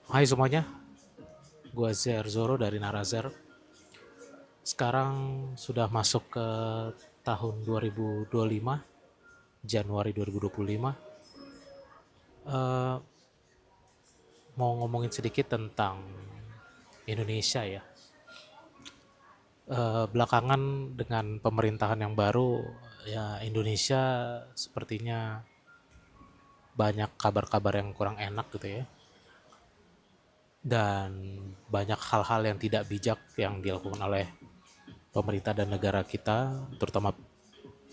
Hai semuanya, gue Zer Zoro dari Narazer. Sekarang sudah masuk ke tahun 2025, Januari 2025. Eh, mau ngomongin sedikit tentang Indonesia ya. Belakangan dengan pemerintahan yang baru, ya Indonesia sepertinya banyak kabar-kabar yang kurang enak gitu ya. Dan banyak hal-hal yang tidak bijak yang dilakukan oleh pemerintah dan negara kita, terutama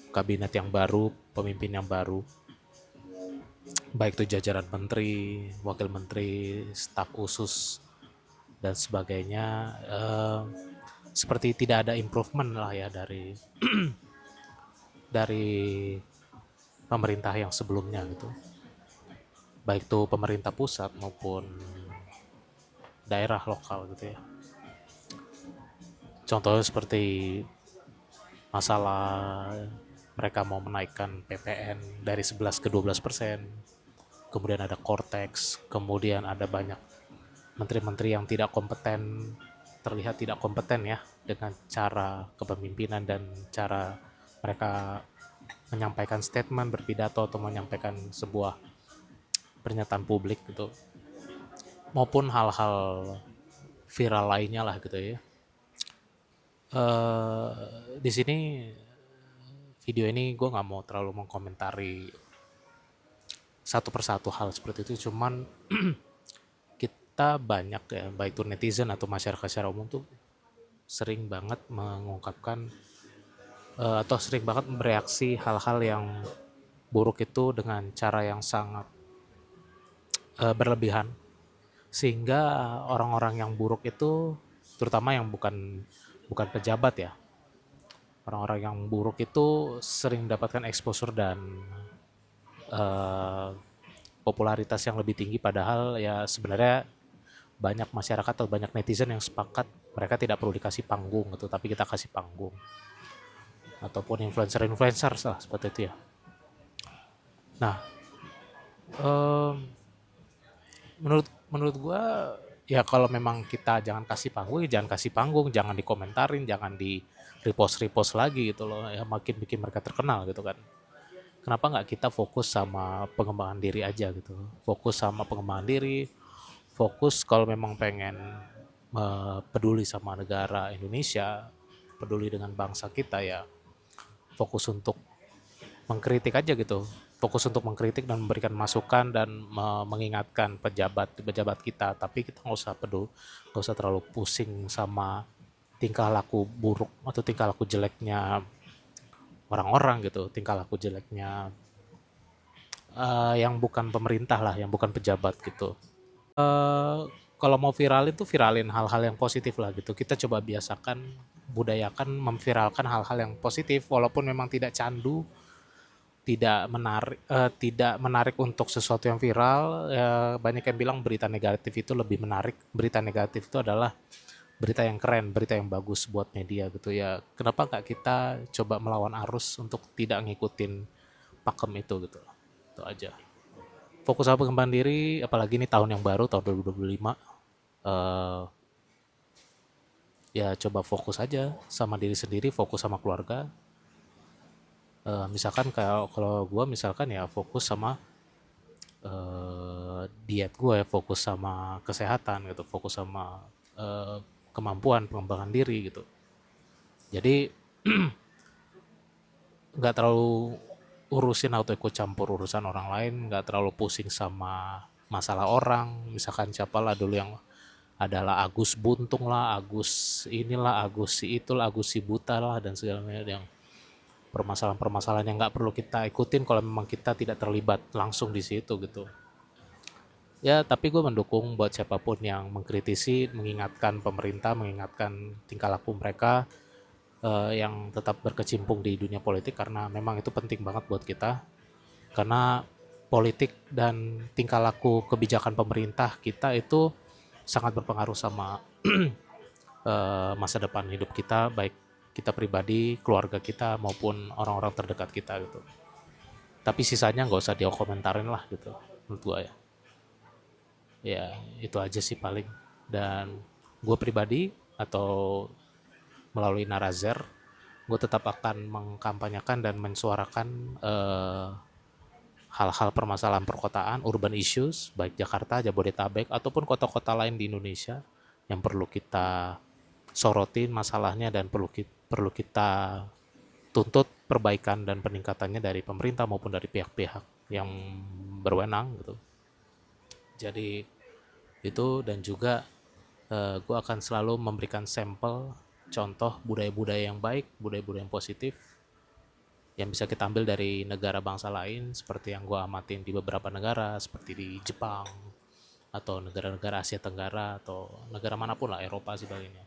kabinet yang baru, pemimpin yang baru, baik itu jajaran menteri, wakil menteri, staf khusus dan sebagainya, seperti tidak ada improvement lah ya dari pemerintah yang sebelumnya gitu, baik itu pemerintah pusat maupun daerah lokal gitu ya. Contohnya seperti masalah mereka mau menaikkan PPN dari 11 ke 12%, kemudian ada Cortex, kemudian ada banyak menteri-menteri yang tidak kompeten, terlihat tidak kompeten ya dengan cara kepemimpinan dan cara mereka menyampaikan statement, berpidato atau menyampaikan sebuah pernyataan publik gitu, maupun hal-hal viral lainnya lah gitu ya. Di sini video ini gue nggak mau terlalu mengkomentari satu persatu hal seperti itu, cuman kita banyak ya, baik itu netizen atau masyarakat secara umum tuh sering banget mengungkapkan atau sering banget bereaksi hal-hal yang buruk itu dengan cara yang sangat berlebihan, sehingga orang-orang yang buruk itu, terutama yang bukan bukan pejabat ya, orang-orang yang buruk itu sering mendapatkan exposure dan eh, popularitas yang lebih tinggi, padahal ya sebenarnya banyak masyarakat atau banyak netizen yang sepakat mereka tidak perlu dikasih panggung gitu, tapi kita kasih panggung, ataupun influencer-influencer lah seperti itu ya. Nah, em, menurut menurut gua ya kalau memang kita jangan kasih panggung, ya jangan kasih panggung, jangan dikomentarin, jangan di repost repost lagi gitu loh, ya makin bikin mereka terkenal gitu kan. Kenapa nggak kita fokus sama pengembangan diri aja gitu, fokus sama pengembangan diri, fokus kalau memang pengen peduli sama negara Indonesia, peduli dengan bangsa kita, ya fokus untuk mengkritik aja gitu, fokus untuk mengkritik dan memberikan masukan dan mengingatkan pejabat-pejabat kita, tapi kita nggak usah peduli, nggak usah terlalu pusing sama tingkah laku buruk atau tingkah laku jeleknya orang-orang gitu, tingkah laku jeleknya yang bukan pemerintah lah, yang bukan pejabat gitu. Kalau mau viralin tuh viralin hal-hal yang positif lah gitu, kita coba biasakan, budayakan memviralkan hal-hal yang positif walaupun memang tidak candu, tidak menarik untuk sesuatu yang viral. Banyak yang bilang berita negatif itu lebih menarik, berita negatif itu adalah berita yang keren, berita yang bagus buat media gitu ya. Kenapa nggak kita coba melawan arus untuk tidak ngikutin pakem itu gitu, itu aja. Fokus sama pengembangan diri, apalagi ini tahun yang baru, tahun 2025. eh Ya coba fokus aja sama diri sendiri, fokus sama keluarga. Misalkan kalau kalau gue misalkan ya fokus sama diet gue, ya fokus sama kesehatan gitu, fokus sama eh, kemampuan pengembangan diri gitu. Jadi nggak terlalu urusin atau ikut campur urusan orang lain, nggak terlalu pusing sama masalah orang. Misalkan siapalah dulu yang adalah Agus Buntung lah, Agus inilah, Agus si itulah, Agus si buta lah, dan segala macam yang permasalahan-permasalahan yang nggak perlu kita ikutin kalau memang kita tidak terlibat langsung di situ gitu. Ya, tapi gue mendukung buat siapapun yang mengkritisi, mengingatkan pemerintah, mengingatkan tingkah laku mereka yang tetap berkecimpung di dunia politik, karena memang itu penting banget buat kita. Karena politik dan tingkah laku kebijakan pemerintah kita itu sangat berpengaruh sama masa depan hidup kita, baik kita pribadi, keluarga kita, maupun orang-orang terdekat kita gitu. Tapi sisanya nggak usah dia komentarin lah gitu, menurut gue ya. Ya itu aja sih paling. Dan gue pribadi atau melalui Narazer, gue tetap akan mengkampanyekan dan mensuarakan hal-hal permasalahan perkotaan, urban issues, baik Jakarta, Jabodetabek, ataupun kota-kota lain di Indonesia yang perlu kita sorotin masalahnya dan perlu kita tuntut perbaikan dan peningkatannya dari pemerintah maupun dari pihak-pihak yang berwenang gitu. Jadi itu, dan juga gue akan selalu memberikan sampel contoh budaya-budaya yang baik, budaya-budaya yang positif yang bisa kita ambil dari negara bangsa lain seperti yang gue amatin di beberapa negara seperti di Jepang atau negara-negara Asia Tenggara atau negara manapun lah, Eropa sebagainya.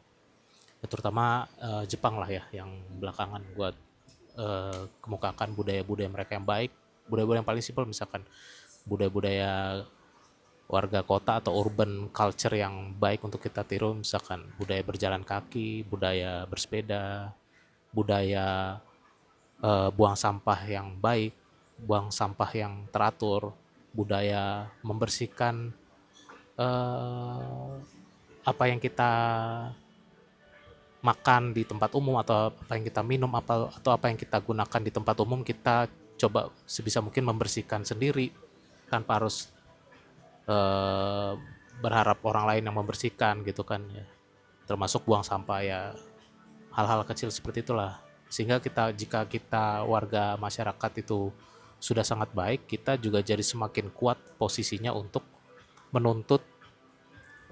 Ya, terutama Jepang lah ya yang belakangan gue kemukakan budaya-budaya mereka yang baik, budaya-budaya yang paling simpel misalkan budaya-budaya warga kota atau urban culture yang baik untuk kita tiru, misalkan budaya berjalan kaki, budaya bersepeda, budaya buang sampah yang baik, buang sampah yang teratur, budaya membersihkan eh, apa yang kita makan di tempat umum atau apa yang kita minum atau apa yang kita gunakan di tempat umum, kita coba sebisa mungkin membersihkan sendiri tanpa harus eh, berharap orang lain yang membersihkan gitu kan ya. Termasuk buang sampah ya, hal-hal kecil seperti itulah. Sehingga jika kita warga masyarakat itu sudah sangat baik, kita juga jadi semakin kuat posisinya untuk menuntut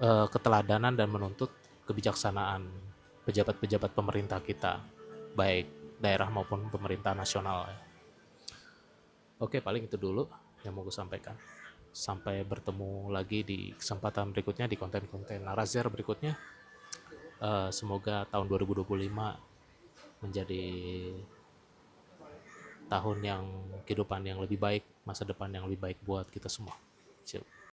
keteladanan dan menuntut kebijaksanaan pejabat-pejabat pemerintah kita, baik daerah maupun pemerintah nasional. Oke, paling itu dulu yang mau gue sampaikan. Sampai bertemu lagi di kesempatan berikutnya di konten-konten Narazer berikutnya. Semoga tahun 2025 menjadi tahun yang kehidupan yang lebih baik, masa depan yang lebih baik buat kita semua. Ciao.